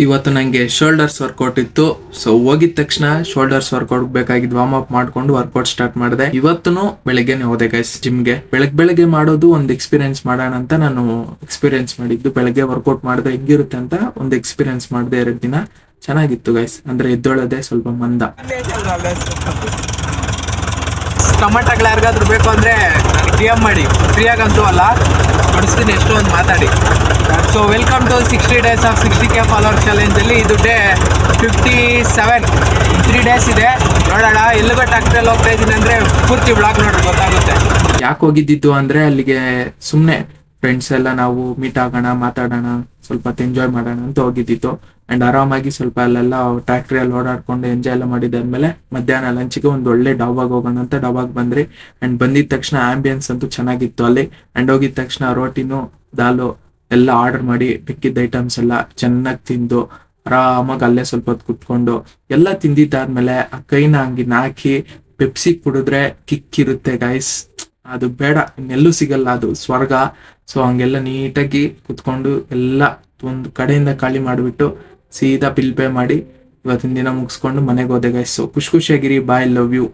ಇವತ್ತು ನಂಗೆ shoulders workout ಇತ್ತು. ಸೊ ಹೋಗಿದ ತಕ್ಷಣ ಶೋಲ್ಡರ್ಸ್ ವರ್ಕೌಟ್ ಬೇಕಾಗಿದ್ದು ವಾರ್ಮ್ ಅಪ್ ಮಾಡ್ಕೊಂಡು ವರ್ಕೌಟ್ ಸ್ಟಾರ್ಟ್ ಮಾಡಿದೆ. ಇವತ್ತೂ ಬೆಳಗ್ಗೆನೆ ಹೋದೆ ಗೈಸ್ ಜಿಮ್ಗೆ. ಬೆಳಗ್ಗೆ ಮಾಡೋದು ಒಂದು ಎಕ್ಸ್ಪೀರಿಯನ್ಸ್ ಮಾಡೋಣ ಅಂತ ನಾನು ಎಕ್ಸ್ಪೀರಿಯನ್ಸ್ ಮಾಡಿದ್ದು. ಬೆಳಗ್ಗೆ ವರ್ಕೌಟ್ ಮಾಡಿದ್ರೆ ಹೆಂಗಿರುತ್ತೆ ಅಂತ ಒಂದು ಎಕ್ಸ್ಪೀರಿಯನ್ಸ್ ಮಾಡಿದೆ 2 ದಿನ. ಚೆನ್ನಾಗಿತ್ತು ಗೈಸ್. ಅಂದ್ರೆ ಎದ್ದೊಳದೆ ಸ್ವಲ್ಪ ಮಂದ. ಟೊಮೆಟೊಗಳು ಯಾರಿಗಾದ್ರೂ ಬೇಕು ಅಂದರೆ ನನಗೆ ಡಿ ಎಮ್ ಮಾಡಿ. ಫ್ರೀಯಾಗಂತೂ ಅಲ್ಲ, ಕೊಡಿಸ್ತೀನಿ ಎಷ್ಟೊಂದು ಮಾತಾಡಿ. So welcome to 60 days of 60K follower ಚಾಲೆಂಜಲ್ಲಿ. ಇದು ಡೇ 57. 3 days ಇದೆ. ನೋಡೋಣ ಎಲ್ಲಿಗೆ ಟ್ಯಾಕ್ಟ್ರಲ್ಲಿ ಹೋಗ್ತಾ ಇದ್ದೀನಿ ಅಂದರೆ ಪೂರ್ತಿ ಬ್ಲಾಗ್ ನೋಡ್ರಿ ಗೊತ್ತಾಗುತ್ತೆ. ಯಾಕೆ ಹೋಗಿದ್ದಿದ್ದು ಅಂದ್ರೆ ಅಲ್ಲಿಗೆ ಸುಮ್ಮನೆ ಫ್ರೆಂಡ್ಸ್ ಎಲ್ಲ ನಾವು ಮೀಟ್ ಆಗೋಣ, ಮಾತಾಡೋಣ, ಸ್ವಲ್ಪ ಹೊತ್ತು ಎಂಜಾಯ್ ಮಾಡೋಣ ಅಂತ ಹೋಗಿದ್ದಿತ್ತು. ಅಂಡ್ ಆರಾಮಾಗಿ ಸ್ವಲ್ಪ ಅಲ್ಲೆಲ್ಲ ಟ್ಯಾಕ್ಟ್ರಿಯಲ್ಲಿ ಓಡಾಡ್ಕೊಂಡು ಎಂಜಾಯ್ ಎಲ್ಲ ಮಾಡಿದಾದ್ಮೇಲೆ ಮಧ್ಯಾಹ್ನ ಲಂಚಿಗೆ ಒಂದು ಒಳ್ಳೆ ಡಾಬಾಗ್ ಹೋಗೋಣ ಅಂತ ಡಾಬಾಗ್ ಬಂದ್ರಿ. ಅಂಡ್ ಬಂದಿದ ತಕ್ಷಣ ಆಂಬಿಯನ್ಸ್ ಅಂತೂ ಚೆನ್ನಾಗಿತ್ತು ಅಲ್ಲಿ. ಅಂಡ್ ಹೋಗಿದ ತಕ್ಷಣ ರೋಟಿನು ದಾಲು ಎಲ್ಲ ಆರ್ಡರ್ ಮಾಡಿ ಬೇಕಿದ್ದ ಐಟಮ್ಸ್ ಎಲ್ಲ ಚೆನ್ನಾಗಿ ತಿಂದು ಆರಾಮಾಗಿ ಅಲ್ಲೇ ಸ್ವಲ್ಪ ಹೊತ್ತು ಕುತ್ಕೊಂಡು ಎಲ್ಲ ತಿಂದಿದ್ದಾದ್ಮೇಲೆ ಆ ಕೈನ ಹಂಗೆ ಹಾಕಿ ಪೆಪ್ಸಿ ಕುಡಿದ್ರೆ ಕಿಕ್ ಇರುತ್ತೆ ಗೈಸ್. ಅದು ಬೇಡ ಇನ್ನೆಲ್ಲೂ ಸಿಗಲ್ಲ, ಅದು ಸ್ವರ್ಗ. ಸೊ ಹಂಗೆಲ್ಲ ನೀಟಾಗಿ ಕುತ್ಕೊಂಡು ಎಲ್ಲ ಒಂದು ಕಡೆಯಿಂದ ಖಾಲಿ ಮಾಡಿಬಿಟ್ಟು ಸೀದಾ ಬಿಲ್ ಪೇ ಮಾಡಿ ಇವತ್ತಿನ ದಿನ ಮುಗಿಸ್ಕೊಂಡು ಮನೆಗೆ ಹೋದೆ ಗೈಸ್. ಸೊ ಖುಷಿಯಾಗಿರಿ. Bye, love you.